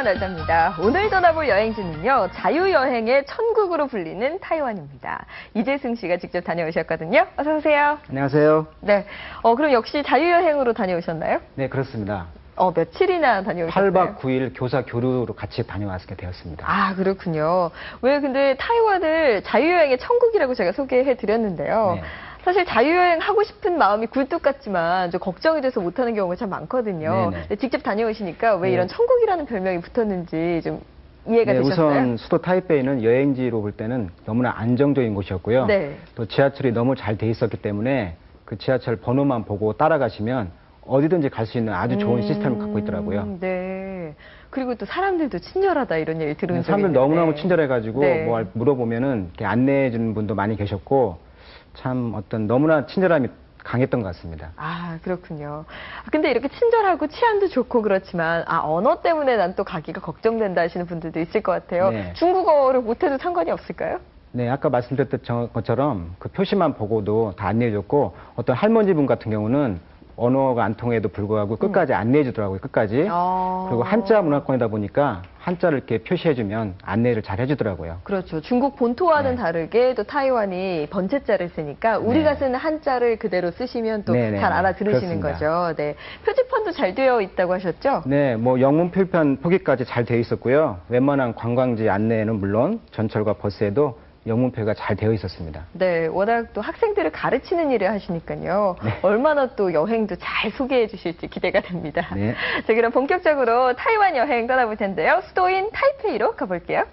중요한 날짜입니다. 오늘 떠나볼 여행지는요, 자유여행의 천국으로 불리는 타이완입니다. 이재승 씨가 직접 다녀오셨거든요. 어서 오세요. 안녕하세요. 네. 그럼 역시 자유여행으로 다녀오셨나요? 네, 그렇습니다. 며칠이나 다녀오셨나요? 8박 9일 교사 교류로 같이 다녀왔게 되었습니다. 아, 그렇군요. 왜 근데 타이완을 자유여행의 천국이라고 제가 소개해 드렸는데요. 네. 사실 자유여행 하고 싶은 마음이 굴뚝 같지만 좀 걱정이 돼서 못하는 경우가 참 많거든요. 근데 직접 다녀오시니까 왜 이런 천국이라는 별명이 붙었는지 좀 이해가 되셨어요? 우선 수도 타이베이는 여행지로 볼 때는 너무나 안정적인 곳이었고요. 네. 또 지하철이 너무 잘 돼 있었기 때문에 그 지하철 번호만 보고 따라가시면 어디든지 갈 수 있는 아주 좋은 시스템을 갖고 있더라고요. 네. 그리고 또 사람들도 친절하다 이런 얘기 들은 적이 있는데. 사람들 너무너무 친절해가지고 네. 뭐 물어보면은 이렇게 안내해 주는 분도 많이 계셨고 참 너무나 친절함이 강했던 것 같습니다. 아, 그렇군요. 근데 이렇게 친절하고 치안도 좋고 그렇지만 언어 때문에 난 또 가기가 걱정된다 하시는 분들도 있을 것 같아요. 네. 중국어를 못해도 상관이 없을까요? 네, 아까 말씀드렸던 것처럼 그 표시만 보고도 다 안내해줬고 어떤 할머니분 같은 경우는 언어가 안 통해도 불구하고 끝까지 안내해주더라고요, 끝까지. 그리고 한자 문화권이다 보니까 한자를 이렇게 표시해주면 안내를 잘 해주더라고요. 그렇죠. 중국 본토와는 다르게 또 타이완이 번체자를 쓰니까 우리가 쓰는 한자를 그대로 쓰시면 또 잘 알아들으시는 거죠. 네. 표지판도 잘 되어 있다고 하셨죠? 네, 뭐 영문 표지판 표기까지 잘 되어 있었고요. 웬만한 관광지 안내는 물론 전철과 버스에도 영문표가 잘 되어 있었습니다. 네, 워낙 또 학생들을 가르치는 일을 하시니까요. 네. 얼마나 또 여행도 잘 소개해 주실지 기대가 됩니다. 네. 자, 그럼 본격적으로 타이완 여행 떠나볼 텐데요. 수도인 타이페이로 가볼게요.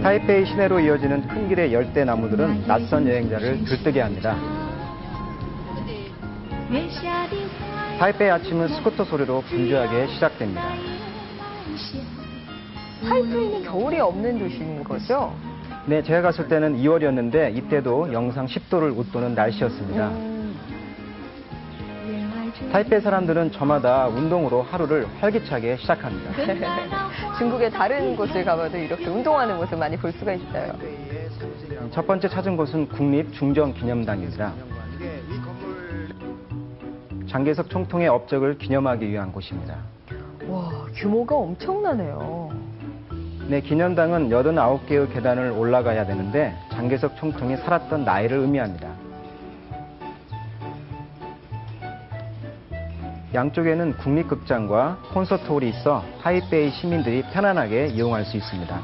타이페이 시내로 이어지는 큰 길의 열대 나무들은 낯선 여행자를 들뜨게 합니다. 타이페이 아침은 스쿠터 소리로 분주하게 시작됩니다. 타이페이는 겨울이 없는 도시인 거죠? 네, 제가 갔을 때는 2월이었는데 이때도 영상 10도를 웃도는 날씨였습니다. 타이페이 사람들은 저마다 운동으로 하루를 활기차게 시작합니다. 중국의 다른 곳을 가봐도 이렇게 운동하는 모습 많이 볼 수가 있어요. 첫 번째 찾은 곳은 국립중정기념당입니다. 장개석 총통의 업적을 기념하기 위한 곳입니다. 와, 규모가 엄청나네요. 네, 기념당은 89개의 계단을 올라가야 되는데 장개석 총통이 살았던 나이를 의미합니다. 양쪽에는 국립극장과 콘서트홀이 있어 타이베이 시민들이 편안하게 이용할 수 있습니다.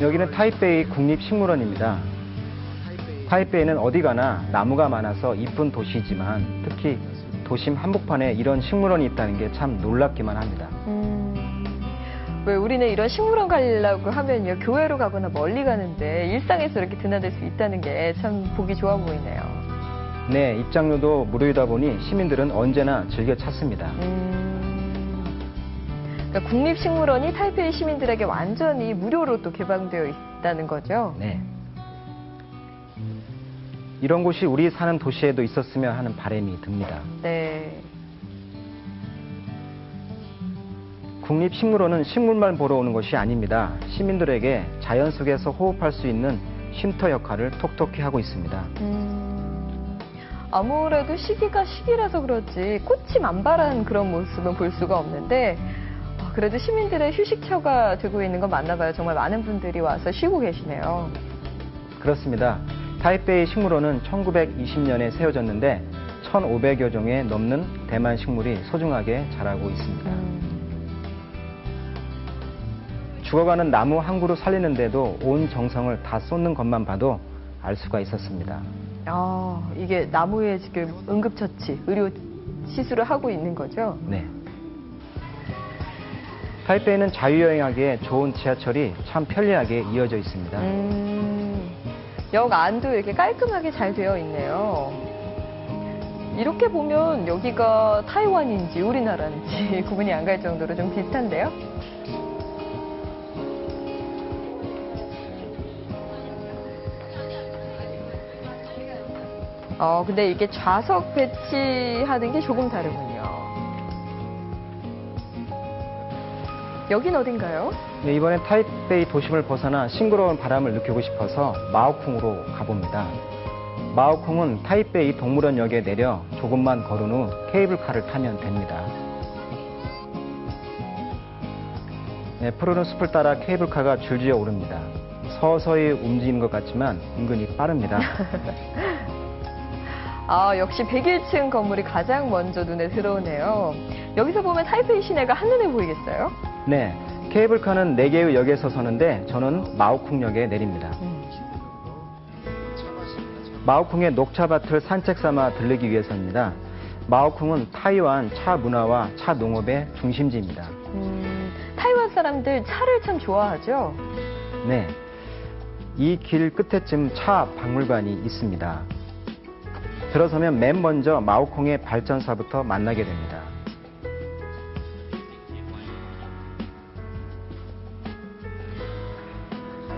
여기는 타이베이 국립식물원입니다. 타이베이는 어디 가나 나무가 많아서 이쁜 도시지만 특히 도심 한복판에 이런 식물원이 있다는 게 참 놀랍기만 합니다. 왜 우리는 이런 식물원 가려고 하면요, 교회로 가거나 멀리 가는데 일상에서 이렇게 드나들 수 있다는 게 참 보기 좋아 보이네요. 네, 입장료도 무료이다 보니 시민들은 언제나 즐겨 찾습니다. 그러니까 국립식물원이 타이페이 시민들에게 완전히 무료로 또 개방되어 있다는 거죠? 네. 이런 곳이 우리 사는 도시에도 있었으면 하는 바람이 듭니다. 네. 국립식물원은 식물만 보러 오는 것이 아닙니다. 시민들에게 자연 속에서 호흡할 수 있는 쉼터 역할을 톡톡히 하고 있습니다. 아무래도 시기가 시기라서 그렇지 꽃이 만발한 그런 모습은 볼 수가 없는데 그래도 시민들의 휴식처가 되고 있는 건 맞나 봐요. 정말 많은 분들이 와서 쉬고 계시네요. 그렇습니다. 타이베이 식물원은 1920년에 세워졌는데 1,500여 종의 넘는 대만 식물이 소중하게 자라고 있습니다. 죽어가는 나무 한 그루 살리는데도 온 정성을 다 쏟는 것만 봐도 알 수가 있었습니다. 이게 나무에 지금 응급처치, 의료 시술을 하고 있는 거죠? 네. 타이베이는 자유여행하기에 좋은 지하철이 참 편리하게 이어져 있습니다. 역 안도 이렇게 깔끔하게 잘 되어 있네요. 이렇게 보면 여기가 타이완인지 우리나라인지 구분이 안 갈 정도로 좀 비슷한데요? 근데 이게 좌석 배치하는 게 조금 다르군요. 여긴 어딘가요? 네, 이번엔 타이베이 도심을 벗어나 싱그러운 바람을 느끼고 싶어서 마오쿵으로 가봅니다. 마오쿵은 타이베이 동물원역에 내려 조금만 걸은 후 케이블카를 타면 됩니다. 네, 푸르른 숲을 따라 케이블카가 줄지어 오릅니다. 서서히 움직이는 것 같지만 은근히 빠릅니다. 역시 101층 건물이 가장 먼저 눈에 들어오네요. 여기서 보면 타이페이 시내가 한눈에 보이겠어요? 네, 케이블카는 4개의 역에서 서는데 저는 마오쿵역에 내립니다. 마오쿵의 녹차밭을 산책 삼아 들르기 위해서입니다. 마오쿵은 타이완 차 문화와 차 농업의 중심지입니다. 타이완 사람들 차를 참 좋아하죠? 네, 이 길 끝에쯤 차 박물관이 있습니다. 들어서면 맨 먼저 마오쿵의 발전사부터 만나게 됩니다.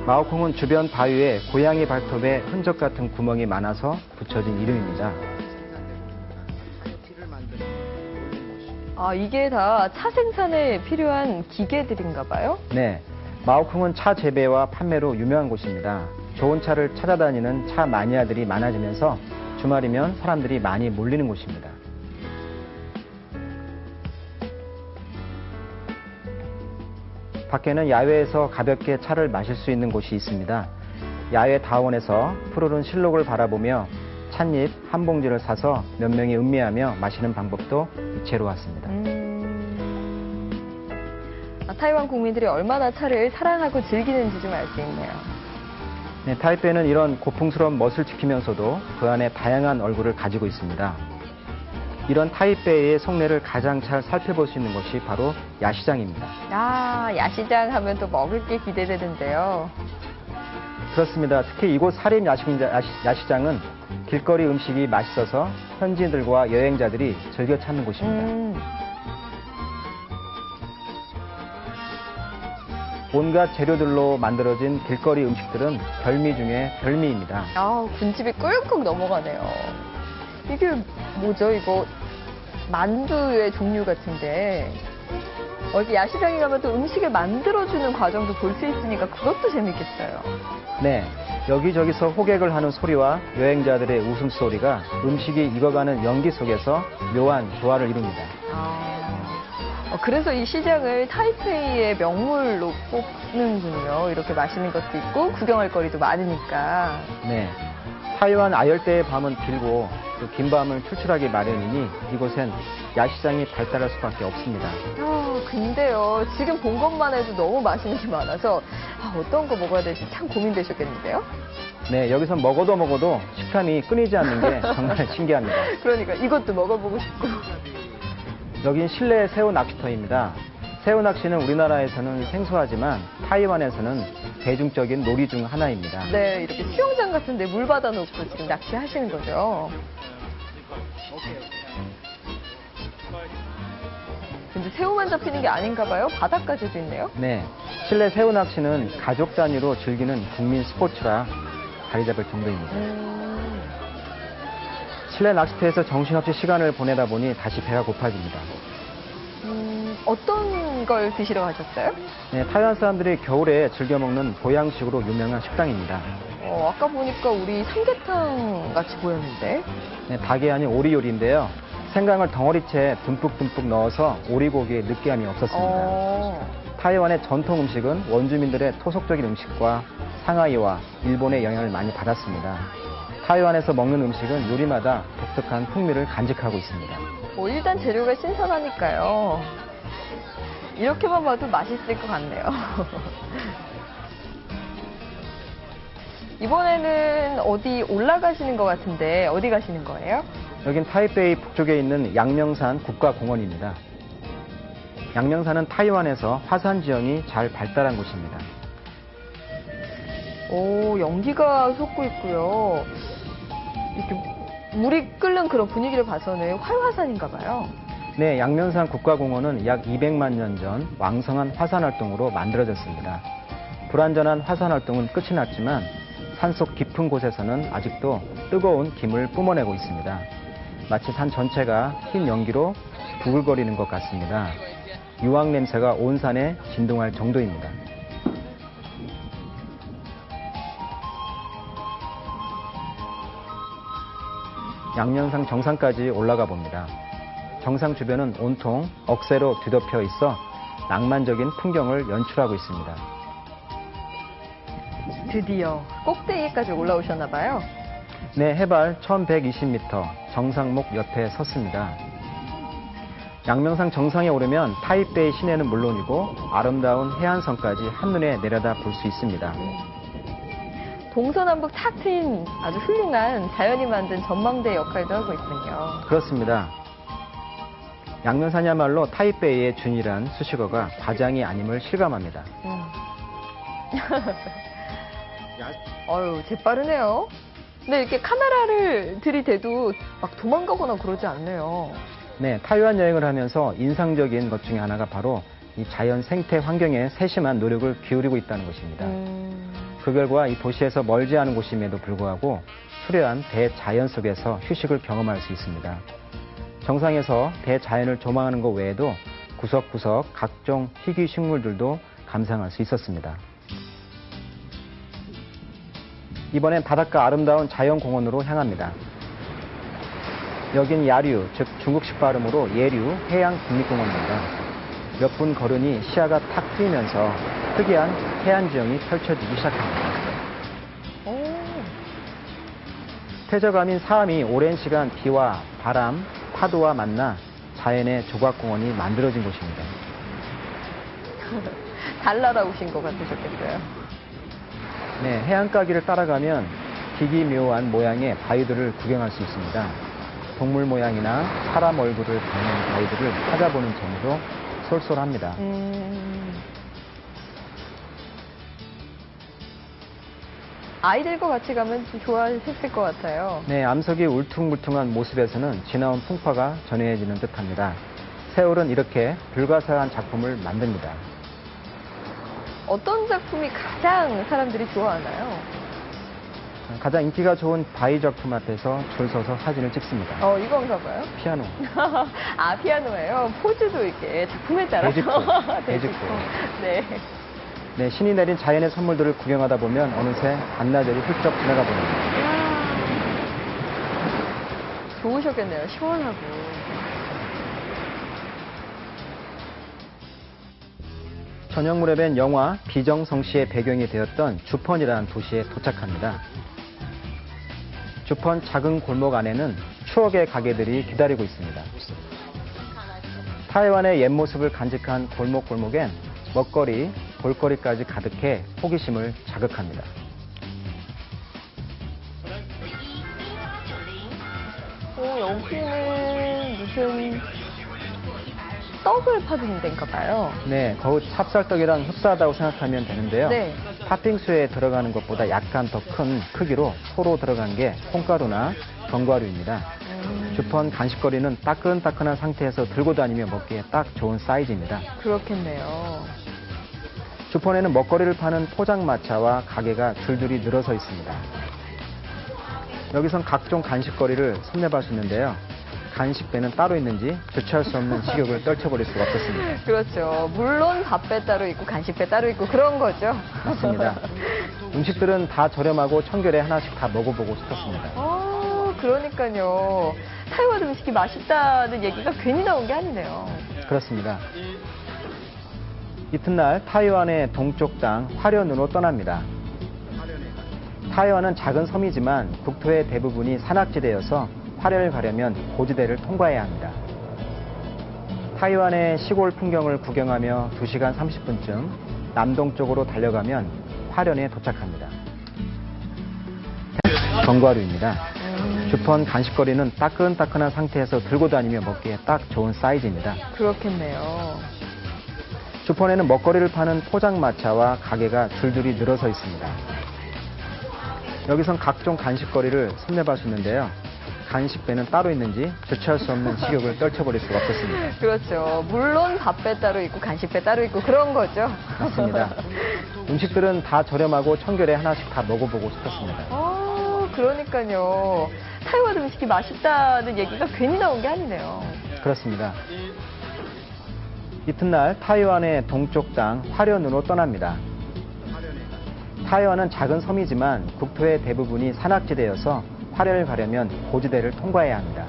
마오쿵은 주변 바위에 고양이 발톱에 흔적 같은 구멍이 많아서 붙여진 이름입니다. 이게 다 차 생산에 필요한 기계들인가 봐요? 네, 마오쿵은 차 재배와 판매로 유명한 곳입니다. 좋은 차를 찾아다니는 차 마니아들이 많아지면서 주말이면 사람들이 많이 몰리는 곳입니다. 밖에는 야외에서 가볍게 차를 마실 수 있는 곳이 있습니다. 야외 다원에서 푸르른 실록을 바라보며 찻잎 한 봉지를 사서 몇 명이 음미하며 마시는 방법도 이채로웠습니다. 타이완 국민들이 얼마나 차를 사랑하고 즐기는지 좀 알 수 있네요. 네, 타이베이는 이런 고풍스러운 멋을 지키면서도 그 안에 다양한 얼굴을 가지고 있습니다. 이런 타이베이의 속내를 가장 잘 살펴볼 수 있는 것이 바로 야시장입니다. 야시장 하면 또 먹을 게 기대되는데요. 그렇습니다. 특히 이곳 사립 야시장은 길거리 음식이 맛있어서 현지인들과 여행자들이 즐겨 찾는 곳입니다. 온갖 재료들로 만들어진 길거리 음식들은 별미 중에 별미입니다. 군침이 꿀꺽 넘어가네요. 이게 뭐죠? 이거 만두의 종류 같은데 이렇게 야시장에 가면 또 음식을 만들어주는 과정도 볼 수 있으니까 그것도 재밌겠어요. 네, 여기저기서 호객을 하는 소리와 여행자들의 웃음소리가 음식이 익어가는 연기 속에서 묘한 조화를 이룹니다. 그래서 이 시장을 타이페이의 명물로 꼽는군요. 이렇게 맛있는 것도 있고 구경할 거리도 많으니까. 네, 타이완 아열대의 밤은 길고 또 긴 밤을 출출하기 마련이니 이곳엔 야시장이 발달할 수밖에 없습니다. 근데요, 지금 본 것만 해도 너무 맛있는 게 많아서 어떤 거 먹어야 될지 참 고민되셨겠는데요? 네, 여기서 먹어도 식감이 끊이지 않는 게 정말 신기합니다. 그러니까 이것도 먹어보고 싶고. 여긴 실내 새우 낚시터입니다. 새우 낚시는 우리나라에서는 생소하지만 타이완에서는 대중적인 놀이 중 하나입니다. 네, 이렇게 수영장 같은 데 물 받아놓고 지금 낚시하시는 거죠. 근데 새우만 잡히는 게 아닌가 봐요. 바닥까지도 있네요. 네, 실내 새우 낚시는 가족 단위로 즐기는 국민 스포츠라 자리 잡을 정도입니다. 실내 낚시터에서 정신없이 시간을 보내다 보니 다시 배가 고파집니다. 어떤 걸 드시러 가셨어요? 네, 타이완 사람들이 겨울에 즐겨 먹는 보양식으로 유명한 식당입니다. 아까 보니까 우리 삼계탕 같이 보였는데. 네, 닭이 아닌 오리 요리인데요. 생강을 덩어리째 듬뿍듬뿍 넣어서 오리고기의 느끼함이 없었습니다. 타이완의 전통 음식은 원주민들의 토속적인 음식과 상하이와 일본의 영향을 많이 받았습니다. 타이완에서 먹는 음식은 요리마다 독특한 풍미를 간직하고 있습니다. 일단 재료가 신선하니까요. 이렇게만 봐도 맛있을 것 같네요. 이번에는 어디 올라가시는 것 같은데 어디 가시는 거예요? 여긴 타이베이 북쪽에 있는 양명산 국가공원입니다. 양명산은 타이완에서 화산 지형이 잘 발달한 곳입니다. 연기가 솟고 있고요. 이렇게 물이 끓는 그런 분위기를 봐서는 활화산인가 봐요. 네, 양명산 국가공원은 약 200만 년 전 왕성한 화산 활동으로 만들어졌습니다. 불완전한 화산 활동은 끝이 났지만 산속 깊은 곳에서는 아직도 뜨거운 김을 뿜어내고 있습니다. 마치 산 전체가 흰 연기로 부글거리는 것 같습니다. 유황 냄새가 온 산에 진동할 정도입니다. 양면산 정상까지 올라가 봅니다. 정상 주변은 온통 억새로 뒤덮여 있어 낭만적인 풍경을 연출하고 있습니다. 드디어 꼭대기까지 올라오셨나 봐요. 네, 해발 1120m 정상목 옆에 섰습니다. 양명산 정상에 오르면 타이베이 시내는 물론이고 아름다운 해안선까지 한눈에 내려다 볼 수 있습니다. 동서남북 탁 트인 아주 훌륭한 자연이 만든 전망대 역할도 하고 있군요. 그렇습니다. 양면산이야말로 타이베이의 준이란 수식어가 과장이 아님을 실감합니다. 어유 재빠르네요. 근데 이렇게 카메라를 들이대도 막 도망가거나 그러지 않네요. 네, 타이완 여행을 하면서 인상적인 것 중에 하나가 바로 이 자연 생태 환경에 세심한 노력을 기울이고 있다는 것입니다. 그 결과 이 도시에서 멀지 않은 곳임에도 불구하고 수려한 대자연 속에서 휴식을 경험할 수 있습니다. 정상에서 대자연을 조망하는 것 외에도 구석구석 각종 희귀 식물들도 감상할 수 있었습니다. 이번엔 바닷가 아름다운 자연공원으로 향합니다. 여긴 야류, 즉 중국식 발음으로 예류 해양국립공원입니다. 몇 분 걸으니 시야가 탁 트이면서 특이한 해안지형이 펼쳐지기 시작합니다. 퇴적암인 사암이 오랜 시간 비와 바람, 파도와 만나 자연의 조각공원이 만들어진 곳입니다. 달 날아오신 것 같으셨겠어요. 네, 해안가기를 따라가면 기기묘한 모양의 바위들을 구경할 수 있습니다. 동물 모양이나 사람 얼굴을 담는 바위들을 찾아보는 재미도 쏠쏠합니다. 아이들과 같이 가면 좀 좋아했을 것 같아요. 네, 암석이 울퉁불퉁한 모습에서는 지나온 풍파가 전해지는 듯합니다. 세월은 이렇게 불가사의한 작품을 만듭니다. 어떤 작품이 가장 사람들이 좋아하나요? 가장 인기가 좋은 바위 작품 앞에서 줄 서서 사진을 찍습니다. 이건가 봐요? 피아노. 아, 피아노예요? 포즈도 이렇게 작품에 따라서. 대직구. 네. 네, 신이 내린 자연의 선물들을 구경하다 보면 어느새 반나절이 훌쩍 지나가 봅니다. 좋으셨겠네요. 시원하고. 저녁 무렵엔 영화 비정성시의 배경이 되었던 주펀이라는 도시에 도착합니다. 주펀 작은 골목 안에는 추억의 가게들이 기다리고 있습니다. 타이완의 옛 모습을 간직한 골목골목엔 먹거리, 볼거리까지 가득해 호기심을 자극합니다. 여기는 무슨 떡을 파는 데인가 봐요. 네, 거의 찹쌀떡이랑 흡사하다고 생각하면 되는데요. 네. 팥빙수에 들어가는 것보다 약간 더 큰 크기로 소로 들어간 게 콩가루나 견과류입니다. 주펀 간식거리는 따끈따끈한 상태에서 들고 다니며 먹기에 딱 좋은 사이즈입니다. 그렇겠네요. 주펀에는 먹거리를 파는 포장마차와 가게가 줄줄이 늘어서 있습니다. 여기선 각종 간식거리를 섭렵할 수 있는데요. 간식배는 따로 있는지 주체할 수 없는 식욕을 떨쳐버릴 수가 없었습니다. 그렇죠. 물론 밥배 따로 있고 간식배 따로 있고 그런 거죠. 맞습니다. 음식들은 다 저렴하고 청결에 하나씩 다 먹어보고 싶었습니다. 그러니까요. 타이완 음식이 맛있다는 얘기가 괜히 나온 게 아니네요. 그렇습니다. 이튿날 타이완의 동쪽 땅 화련으로 떠납니다. 타이완은 작은 섬이지만 국토의 대부분이 산악지대여서 화련을 가려면 고지대를 통과해야 합니다. 타이완의 시골 풍경을 구경하며 2시간 30분쯤 남동쪽으로 달려가면 화련에 도착합니다. 견과류입니다. 주펀 간식거리는 따끈따끈한 상태에서 들고 다니며 먹기에 딱 좋은 사이즈입니다. 그렇겠네요. 주펀에는 먹거리를 파는 포장마차와 가게가 줄줄이 늘어서 있습니다. 여기선 각종 간식거리를 섭렵할 수 있는데요. 간식배는 따로 있는지 주체할 수 없는 식욕을 떨쳐버릴 수가 없었습니다. 그렇죠. 물론 밥배 따로 있고 간식배 따로 있고 그런 거죠. 맞습니다. 음식들은 다 저렴하고 청결에 하나씩 다 먹어보고 싶었습니다. 그러니까요. 타이완 음식이 맛있다는 얘기가 괜히 나온 게 아니네요. 그렇습니다. 이튿날 타이완의 동쪽 땅 화련으로 떠납니다. 타이완은 작은 섬이지만 국토의 대부분이 산악지대여서 화련을 가려면 고지대를 통과해야 합니다.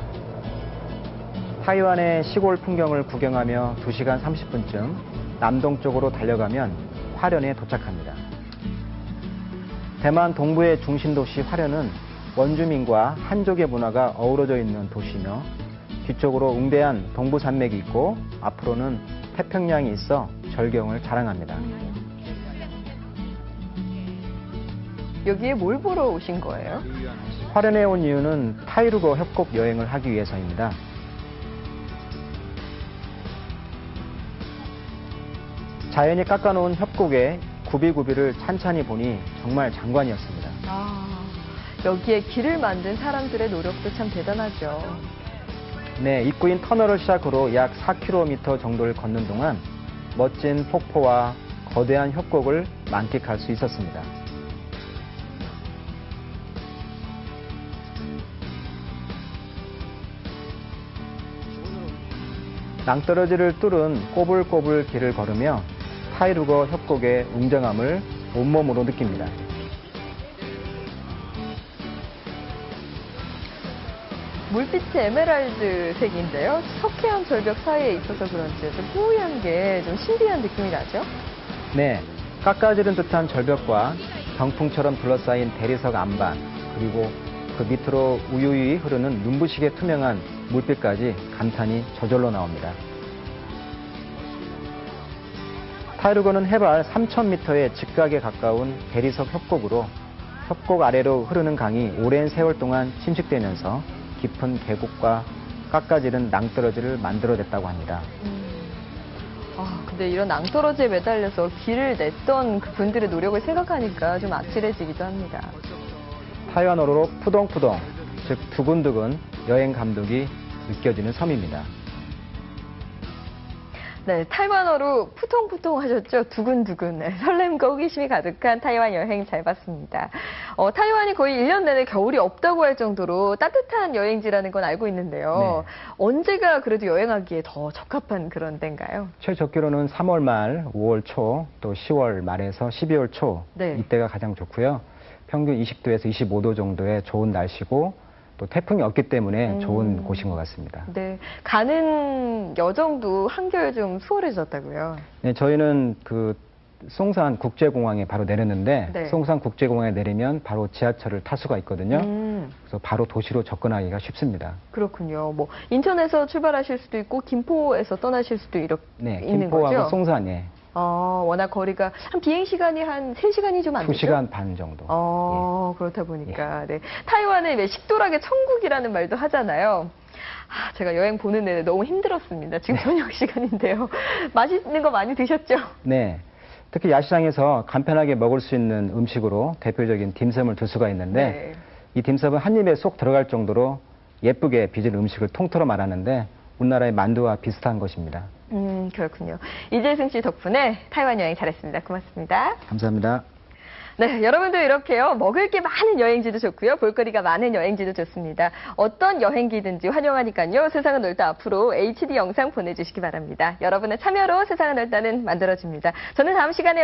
타이완의 시골 풍경을 구경하며 2시간 30분쯤 남동쪽으로 달려가면 화련에 도착합니다. 대만 동부의 중심 도시 화련은 원주민과 한족의 문화가 어우러져 있는 도시며 뒤쪽으로 웅대한 동부산맥이 있고 앞으로는 태평양이 있어 절경을 자랑합니다. 여기에 뭘 보러 오신 거예요? 화련에 온 이유는 타이루거 협곡 여행을 하기 위해서입니다. 자연이 깎아놓은 협곡에 구비구비를 찬찬히 보니 정말 장관이었습니다. 여기에 길을 만든 사람들의 노력도 참 대단하죠. 네, 입구인 터널을 시작으로 약 4km 정도를 걷는 동안 멋진 폭포와 거대한 협곡을 만끽할 수 있었습니다. 낭떠러지를 뚫은 꼬불꼬불 길을 걸으며 타이루거 협곡의 웅장함을 온몸으로 느낍니다. 물빛이 에메랄드색인데요. 석회암 절벽 사이에 있어서 그런지 좀 뽀얀 게 좀 신비한 느낌이 나죠? 네, 깎아지른 듯한 절벽과 병풍처럼 둘러싸인 대리석 안반, 그리고 그 밑으로 우유유이 흐르는 눈부시게 투명한 물빛까지 감탄이 저절로 나옵니다. 타이루거는 해발 3,000m의 직각에 가까운 대리석 협곡으로 협곡 아래로 흐르는 강이 오랜 세월 동안 침식되면서 깊은 계곡과 깎아지른 낭떠러지를 만들어냈다고 합니다. 근데 이런 낭떠러지에 매달려서 길을 냈던 그 분들의 노력을 생각하니까 좀 아찔해지기도 합니다. 타이완어로 푸동푸동, 즉 두근두근 여행 감독이 느껴지는 섬입니다. 네, 타이완어로 푸통푸통 하셨죠? 두근두근. 네, 설렘과 호기심이 가득한 타이완 여행 잘 봤습니다. 타이완이 거의 1년 내내 겨울이 없다고 할 정도로 따뜻한 여행지라는 건 알고 있는데요. 네. 언제가 그래도 여행하기에 더 적합한 그런 데인가요? 최적기로는 3월 말, 5월 초, 또 10월 말에서 12월 초 네. 이때가 가장 좋고요. 평균 20도에서 25도 정도의 좋은 날씨고 또 태풍이 없기 때문에 좋은 곳인 것 같습니다. 네, 가는 여정도 한결 좀 수월해졌다고요? 네, 저희는 그 송산 국제공항에 바로 내렸는데 네. 송산 국제공항에 내리면 바로 지하철을 탈 수가 있거든요. 그래서 바로 도시로 접근하기가 쉽습니다. 그렇군요. 뭐 인천에서 출발하실 수도 있고 김포에서 떠나실 수도 있는 김포하고 거죠? 송산에. 워낙 거리가 한 비행 시간이 한 3시간이 좀 안 되죠? 2시간 반 정도. 예. 그렇다 보니까 네. 타이완의 왜 식도락의 천국이라는 말도 하잖아요. 제가 여행 보는 내내 너무 힘들었습니다. 지금 저녁 시간인데요. 맛있는 거 많이 드셨죠? 네. 특히 야시장에서 간편하게 먹을 수 있는 음식으로 대표적인 딤섬을 들 수가 있는데 네. 이 딤섬은 한 입에 쏙 들어갈 정도로 예쁘게 빚은 음식을 통틀어 말하는데 우리나라의 만두와 비슷한 것입니다. 그렇군요. 이재승 씨 덕분에 타이완 여행 잘했습니다. 고맙습니다. 감사합니다. 네, 여러분도 이렇게요. 먹을 게 많은 여행지도 좋고요. 볼거리가 많은 여행지도 좋습니다. 어떤 여행기든지 환영하니까요. 세상은 넓다 앞으로 HD 영상 보내주시기 바랍니다. 여러분의 참여로 세상은 넓다는 만들어집니다. 저는 다음 시간에